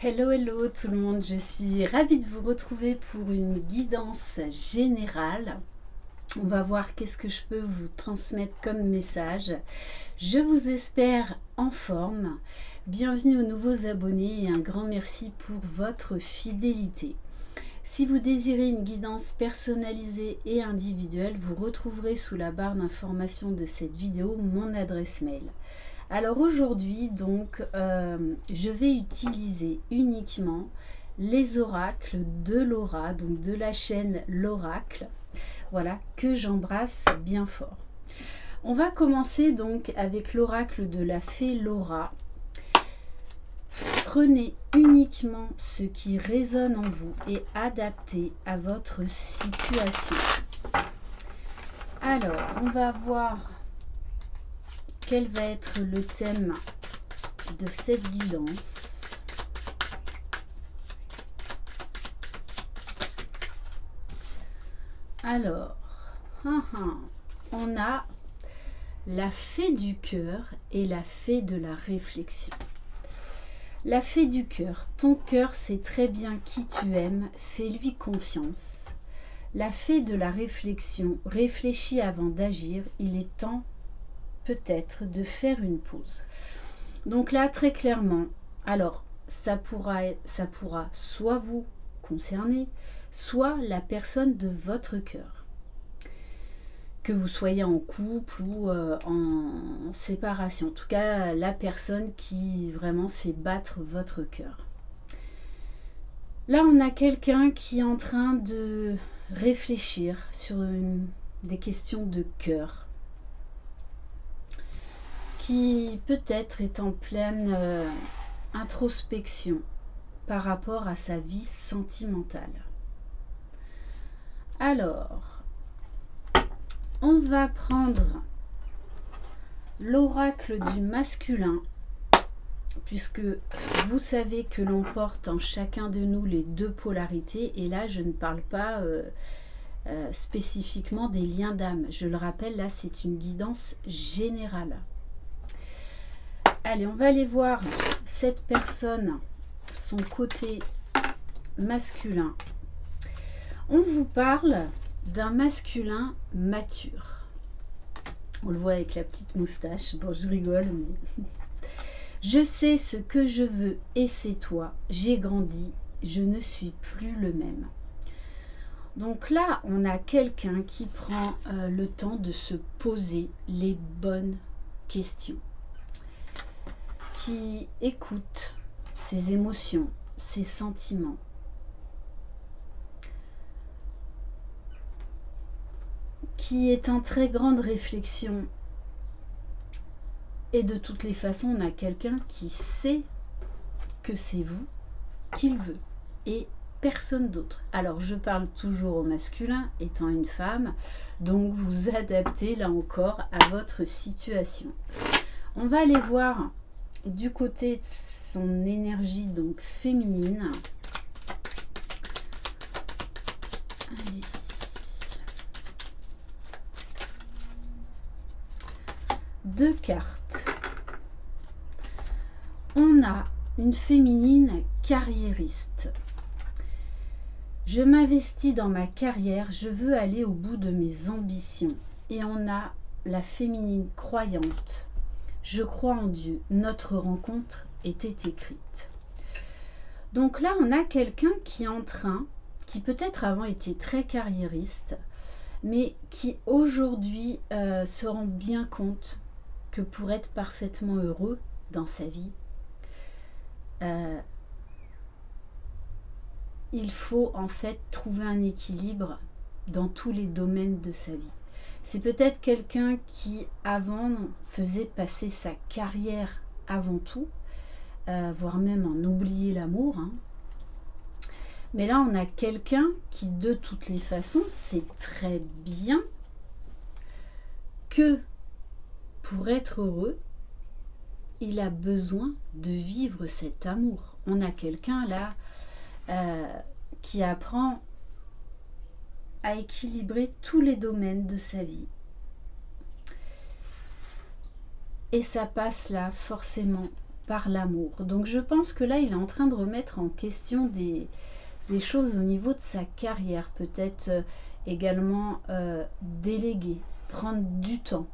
Hello, hello tout le monde, je suis ravie de vous retrouver pour une guidance générale. On va voir qu'est-ce que je peux vous transmettre comme message. Je vous espère en forme. Bienvenue aux nouveaux abonnés et un grand merci pour votre fidélité. Si vous désirez une guidance personnalisée et individuelle, vous retrouverez sous la barre d'information de cette vidéo mon adresse mail. Alors aujourd'hui, donc, je vais utiliser uniquement les oracles de Laura, donc de la chaîne L'Oracle, voilà, que j'embrasse bien fort. On va commencer donc avec l'oracle de la fée Laura. Prenez uniquement ce qui résonne en vous et adaptez à votre situation. Alors, on va voir quel va être le thème de cette guidance. Alors, on a la fée du cœur et la fée de la réflexion. La fée du cœur, ton cœur sait très bien qui tu aimes, fais-lui confiance. La fée de la réflexion, réfléchis avant d'agir, il est temps peut-être de faire une pause. Donc là, très clairement, alors ça pourra soit vous concerner, soit la personne de votre cœur. Que vous soyez en couple ou en séparation. En tout cas, la personne qui vraiment fait battre votre cœur. Là, on a quelqu'un qui est en train de réfléchir sur des questions de cœur, qui peut-être est en pleine introspection par rapport à sa vie sentimentale. Alors, on va prendre l'oracle du masculin, puisque vous savez que l'on porte en chacun de nous les deux polarités, et là je ne parle pas spécifiquement des liens d'âme. Je le rappelle, là c'est une guidance générale. Allez, on va aller voir cette personne, son côté masculin. On vous parle d'un masculin mature. On le voit avec la petite moustache. Bon, je rigole, mais... Je sais ce que je veux et c'est toi. J'ai grandi, je ne suis plus le même. Donc là, on a quelqu'un qui prend le temps de se poser les bonnes questions, qui écoute ses émotions, ses sentiments, qui est en très grande réflexion. Et de toutes les façons, on a quelqu'un qui sait que c'est vous qu'il veut et personne d'autre. Alors, je parle toujours au masculin, étant une femme, donc vous adaptez là encore à votre situation. On va aller voir du côté de son énergie donc féminine. Allez. Deux cartes. On a une féminine carriériste. Je m'investis dans ma carrière, je veux aller au bout de mes ambitions. Et on a la féminine croyante. Je crois en Dieu, notre rencontre était écrite. Donc là, on a quelqu'un qui est en train, qui peut-être avant était très carriériste, mais qui aujourd'hui se rend bien compte que pour être parfaitement heureux dans sa vie, il faut en fait trouver un équilibre dans tous les domaines de sa vie. C'est peut-être quelqu'un qui avant faisait passer sa carrière avant tout, voire même en oublier l'amour. Mais là, on a quelqu'un qui, de toutes les façons, sait très bien que pour être heureux, il a besoin de vivre cet amour. On a quelqu'un là qui apprend à équilibrer tous les domaines de sa vie. Et ça passe là forcément par l'amour. Donc je pense que là, il est en train de remettre en question des choses au niveau de sa carrière. Peut-être également déléguer, prendre du temps,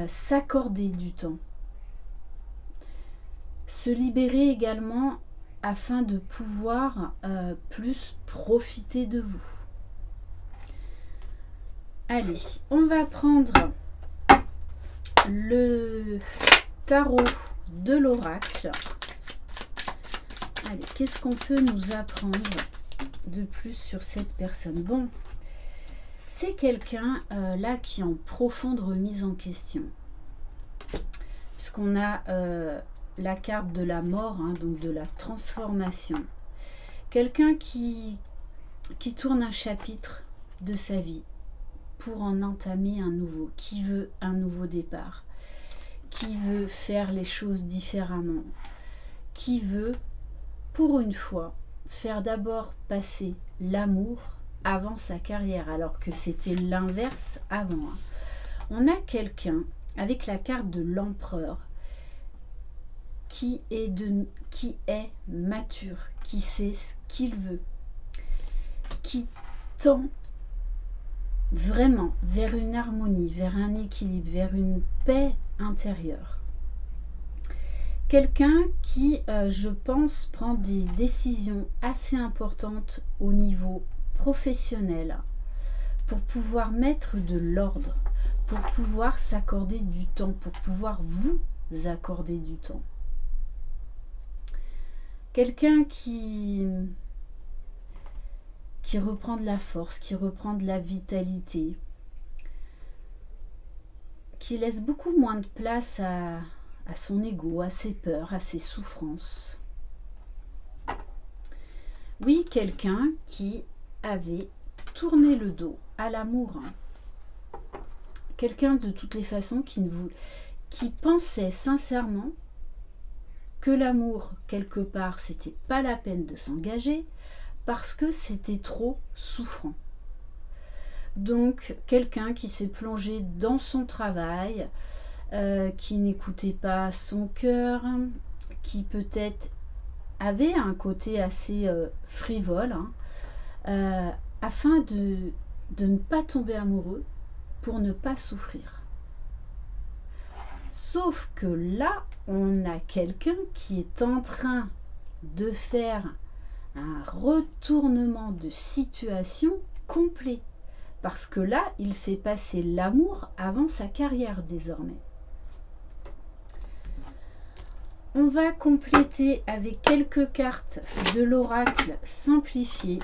s'accorder du temps. Se libérer également afin de pouvoir plus profiter de vous. Allez, on va prendre le tarot de l'oracle. Allez, qu'est-ce qu'on peut nous apprendre de plus sur cette personne? Bon, c'est quelqu'un là qui est en profonde remise en question. Puisqu'on a la carte de la mort, hein, donc de la transformation. Quelqu'un qui tourne un chapitre de sa vie pour en entamer un nouveau, qui veut un nouveau départ, qui veut faire les choses différemment, qui veut, pour une fois, faire d'abord passer l'amour avant sa carrière, alors que c'était l'inverse avant. Hein. On a quelqu'un avec la carte de l'empereur qui est mature, qui sait ce qu'il veut, qui tend vraiment vers une harmonie, vers un équilibre, vers une paix intérieure. Quelqu'un qui, je pense, prend des décisions assez importantes au niveau professionnel pour pouvoir mettre de l'ordre, pour pouvoir s'accorder du temps, pour pouvoir vous accorder du temps. Quelqu'un qui reprend de la force, qui reprend de la vitalité, qui laisse beaucoup moins de place à son ego, à ses peurs, à ses souffrances. Oui, quelqu'un qui avait tourné le dos à l'amour. Quelqu'un de toutes les façons qui pensait sincèrement que l'amour, quelque part, c'était pas la peine de s'engager parce que c'était trop souffrant. Donc, quelqu'un qui s'est plongé dans son travail, qui n'écoutait pas son cœur, qui peut-être avait un côté assez frivole, hein, afin de ne pas tomber amoureux, pour ne pas souffrir. Sauf que là, on a quelqu'un qui est en train de faire un retournement de situation complet. Parce que là, il fait passer l'amour avant sa carrière désormais. On va compléter avec quelques cartes de l'oracle simplifié.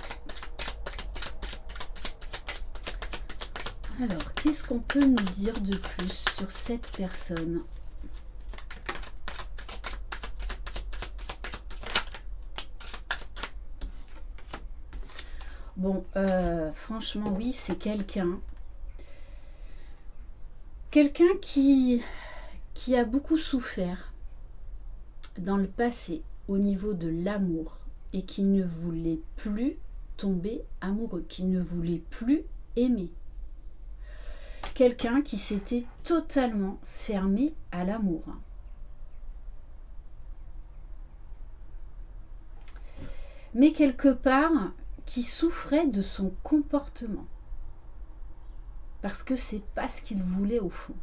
Alors, qu'est-ce qu'on peut nous dire de plus sur cette personne ? Bon, franchement, oui, c'est quelqu'un qui a beaucoup souffert dans le passé au niveau de l'amour et qui ne voulait plus tomber amoureux, qui ne voulait plus aimer. Quelqu'un qui s'était totalement fermé à l'amour. Mais quelque part, qui souffrait de son comportement. Parce que c'est pas ce qu'il voulait au fond.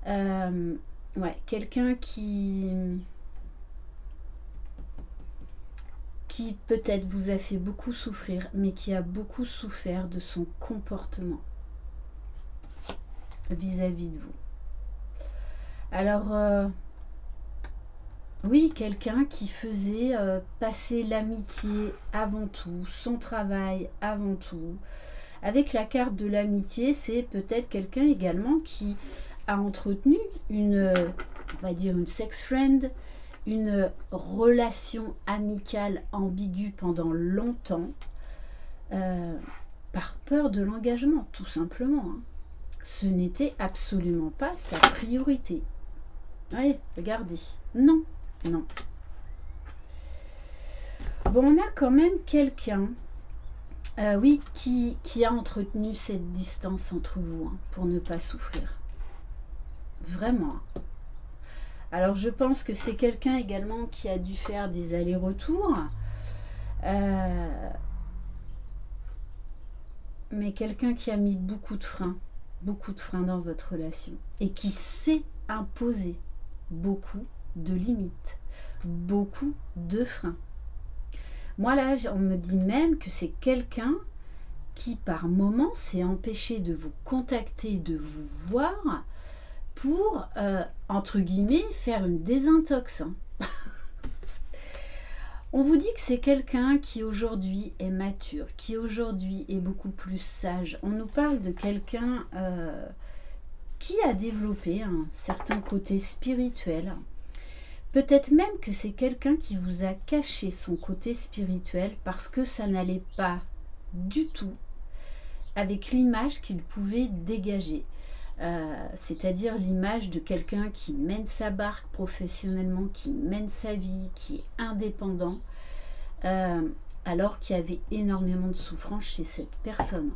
Ouais, quelqu'un qui peut-être vous a fait beaucoup souffrir, mais qui a beaucoup souffert de son comportement vis-à-vis de vous. Alors, oui, quelqu'un qui faisait passer l'amitié avant tout, son travail avant tout. Avec la carte de l'amitié, c'est peut-être quelqu'un également qui a entretenu on va dire une sex friend, une relation amicale ambiguë pendant longtemps, par peur de l'engagement, tout simplement. Hein. Ce n'était absolument pas sa priorité. Oui, regardez. Non. Non. Bon, on a quand même quelqu'un, oui, qui a entretenu cette distance entre vous, hein, pour ne pas souffrir. Vraiment. Alors je pense que c'est quelqu'un également qui a dû faire des allers-retours, mais quelqu'un qui a mis beaucoup de freins dans votre relation et qui sait imposer beaucoup de limites, beaucoup de freins. Moi là, on me dit même que c'est quelqu'un qui par moment s'est empêché de vous contacter, de vous voir pour, entre guillemets, faire une désintox. On vous dit que c'est quelqu'un qui aujourd'hui est mature, qui aujourd'hui est beaucoup plus sage. On nous parle de quelqu'un qui a développé un certain côté spirituel. Peut-être même que c'est quelqu'un qui vous a caché son côté spirituel parce que ça n'allait pas du tout avec l'image qu'il pouvait dégager. C'est-à-dire l'image de quelqu'un qui mène sa barque professionnellement, qui mène sa vie, qui est indépendant, alors qu'il y avait énormément de souffrance chez cette personne.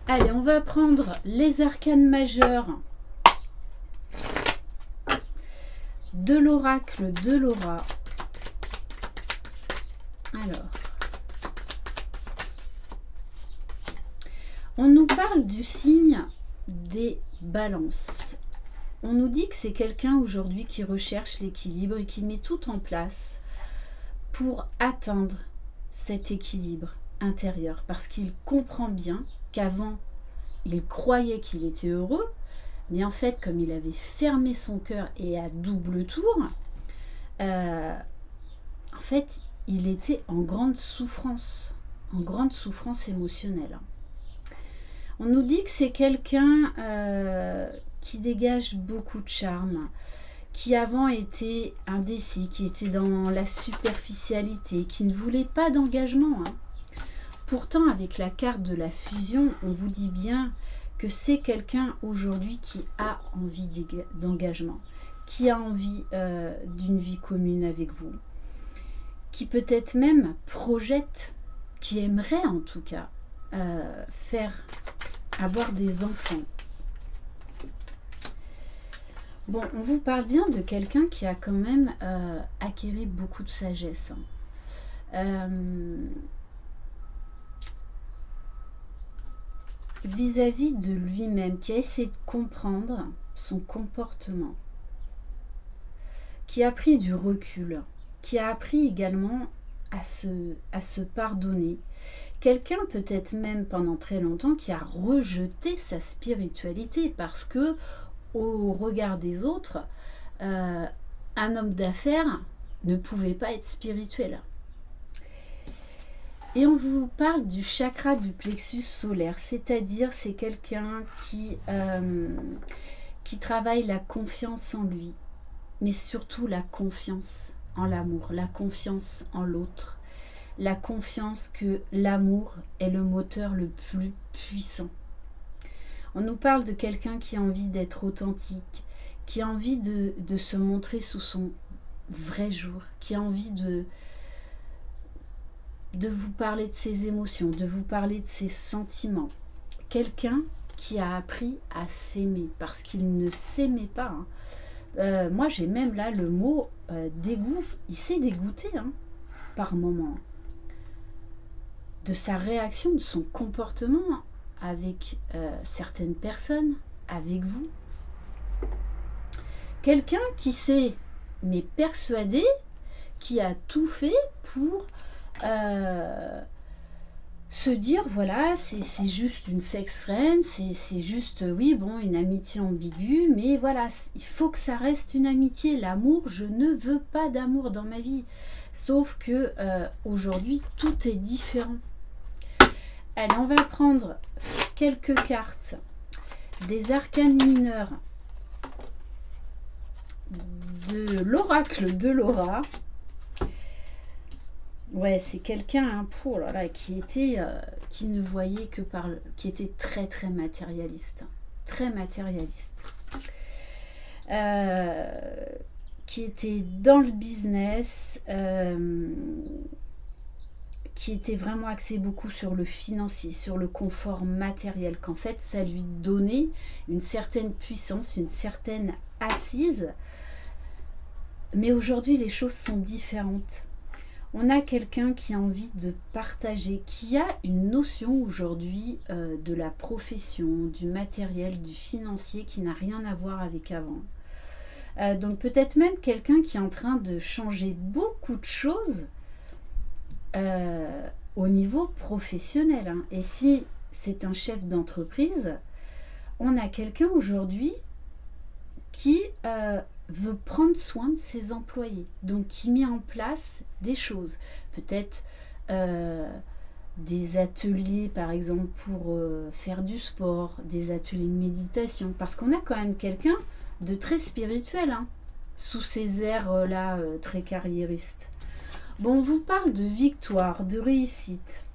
Allez, on va prendre les arcanes majeurs de l'oracle de Laura. Alors, on nous parle du signe des balances. On nous dit que c'est quelqu'un aujourd'hui qui recherche l'équilibre et qui met tout en place pour atteindre cet équilibre intérieur. Parce qu'il comprend bien qu'avant, il croyait qu'il était heureux, mais en fait, comme il avait fermé son cœur et à double tour, en fait, il était en grande souffrance émotionnelle. On nous dit que c'est quelqu'un qui dégage beaucoup de charme, qui avant était indécis, qui était dans la superficialité, qui ne voulait pas d'engagement. Pourtant, avec la carte de la fusion, on vous dit bien que c'est quelqu'un aujourd'hui qui a envie d'engagement, qui a envie d'une vie commune avec vous, qui peut-être même projette, qui aimerait en tout cas avoir des enfants. Bon, on vous parle bien de quelqu'un qui a quand même acquéri beaucoup de sagesse. Vis-à-vis de lui-même, qui a essayé de comprendre son comportement, qui a pris du recul, qui a appris également à se pardonner. Quelqu'un peut-être même pendant très longtemps qui a rejeté sa spiritualité parce que au regard des autres, un homme d'affaires ne pouvait pas être spirituel. Et on vous parle du chakra du plexus solaire, c'est-à-dire c'est quelqu'un qui travaille la confiance en lui, mais surtout la confiance en l'amour, la confiance en l'autre, la confiance que l'amour est le moteur le plus puissant. On nous parle de quelqu'un qui a envie d'être authentique, qui a envie de se montrer sous son vrai jour, qui a envie de vous parler de ses émotions, de vous parler de ses sentiments. Quelqu'un qui a appris à s'aimer, parce qu'il ne s'aimait pas. Moi, j'ai même là le mot dégoût. Il s'est dégoûté par moment de sa réaction, de son comportement avec certaines personnes, avec vous. Quelqu'un qui s'est persuadé, qui a tout fait pour se dire voilà, c'est juste une sex friend, c'est juste, oui, bon, une amitié ambiguë, mais voilà, il faut que ça reste une amitié. L'amour, je ne veux pas d'amour dans ma vie. Sauf que aujourd'hui, tout est différent. Allez, on va prendre quelques cartes des arcanes mineurs de l'oracle de Laura. Ouais, c'est quelqu'un qui ne voyait que qui était très très matérialiste, qui était dans le business, qui était vraiment axé beaucoup sur le financier, sur le confort matériel, qu'en fait ça lui donnait une certaine puissance, une certaine assise. Mais aujourd'hui les choses sont différentes. On a quelqu'un qui a envie de partager, qui a une notion aujourd'hui de la profession, du matériel, du financier qui n'a rien à voir avec avant. Donc peut-être même quelqu'un qui est en train de changer beaucoup de choses au niveau professionnel. Hein. Et si c'est un chef d'entreprise, on a quelqu'un aujourd'hui qui veut prendre soin de ses employés, donc qui met en place des choses, peut-être des ateliers par exemple pour faire du sport, des ateliers de méditation, parce qu'on a quand même quelqu'un de très spirituel, hein, sous ces airs là très carriéristes. Bon, on vous parle de victoire, de réussite,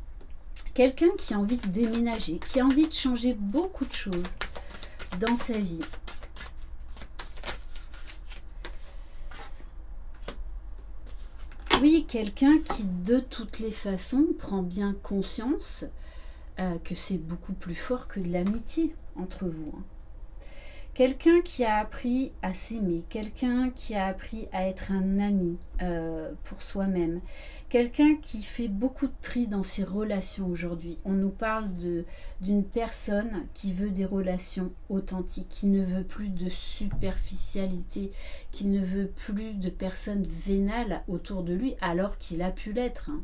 quelqu'un qui a envie de déménager, qui a envie de changer beaucoup de choses dans sa vie. Oui, quelqu'un qui de toutes les façons prend bien conscience que c'est beaucoup plus fort que de l'amitié entre vous. Hein. Quelqu'un qui a appris à s'aimer, quelqu'un qui a appris à être un ami pour soi-même, quelqu'un qui fait beaucoup de tri dans ses relations aujourd'hui. On nous parle d'une personne qui veut des relations authentiques, qui ne veut plus de superficialité, qui ne veut plus de personnes vénales autour de lui alors qu'il a pu l'être. Hein.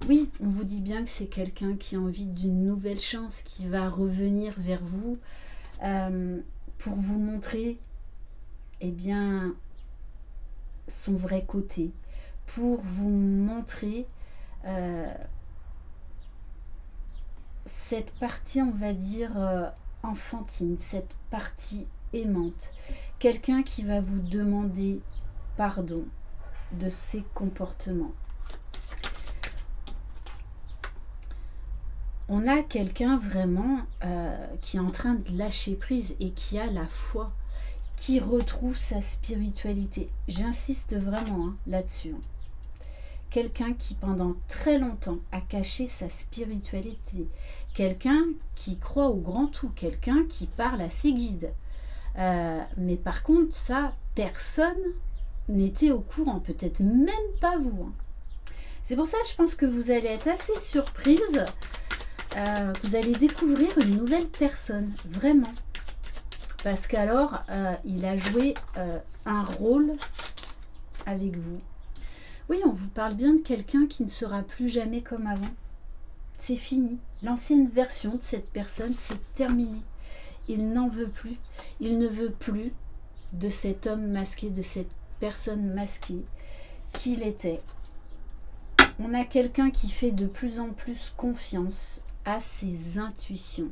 Oui, on vous dit bien que c'est quelqu'un qui a envie d'une nouvelle chance, qui va revenir vers vous pour vous montrer eh bien, son vrai côté, pour vous montrer cette partie, on va dire, enfantine, cette partie aimante. Quelqu'un qui va vous demander pardon de ses comportements. On a quelqu'un vraiment qui est en train de lâcher prise et qui a la foi, qui retrouve sa spiritualité. J'insiste vraiment là-dessus. Quelqu'un qui pendant très longtemps a caché sa spiritualité. Quelqu'un qui croit au grand tout. Quelqu'un qui parle à ses guides. Mais par contre, ça, personne n'était au courant. Peut-être même pas vous. Hein. C'est pour ça que je pense que vous allez être assez surprise. Vous allez découvrir une nouvelle personne, vraiment. Parce qu'alors, il a joué un rôle avec vous. Oui, on vous parle bien de quelqu'un qui ne sera plus jamais comme avant. C'est fini. L'ancienne version de cette personne, c'est terminé. Il n'en veut plus. Il ne veut plus de cet homme masqué, de cette personne masquée qu'il était. On a quelqu'un qui fait de plus en plus confiance à ses intuitions.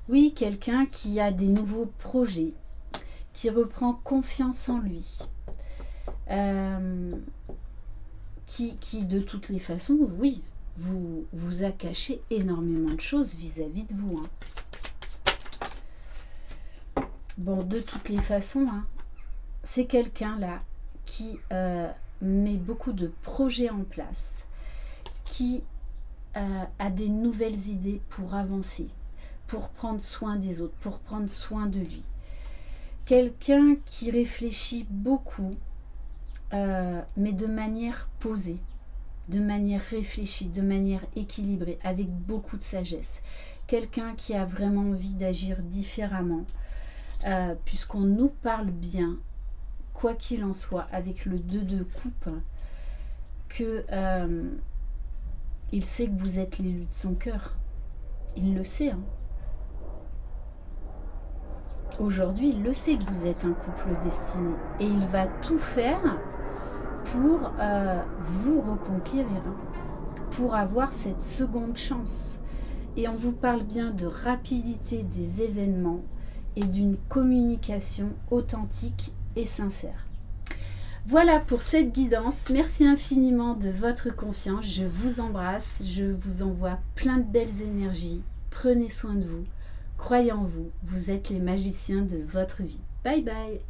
Oui, quelqu'un qui a des nouveaux projets, qui reprend confiance en lui, qui de toutes les façons, oui, vous a caché énormément de choses vis-à-vis de vous. Hein. Bon, de toutes les façons, hein, c'est quelqu'un là qui met beaucoup de projets en place, qui a des nouvelles idées pour avancer, pour prendre soin des autres, pour prendre soin de lui. Quelqu'un qui réfléchit beaucoup, mais de manière posée, de manière réfléchie, de manière équilibrée, avec beaucoup de sagesse. Quelqu'un qui a vraiment envie d'agir différemment, puisqu'on nous parle bien, quoi qu'il en soit, avec le 2 de coupe, que il sait que vous êtes l'élu de son cœur. Il le sait. Hein. Aujourd'hui, il le sait que vous êtes un couple destiné. Et il va tout faire pour vous reconquérir, hein, pour avoir cette seconde chance. Et on vous parle bien de rapidité des événements et d'une communication authentique et sincère. Voilà pour cette guidance. Merci infiniment de votre confiance. Je vous embrasse. Je vous envoie plein de belles énergies. Prenez soin de vous. Croyez en vous. Vous êtes les magiciens de votre vie. Bye bye.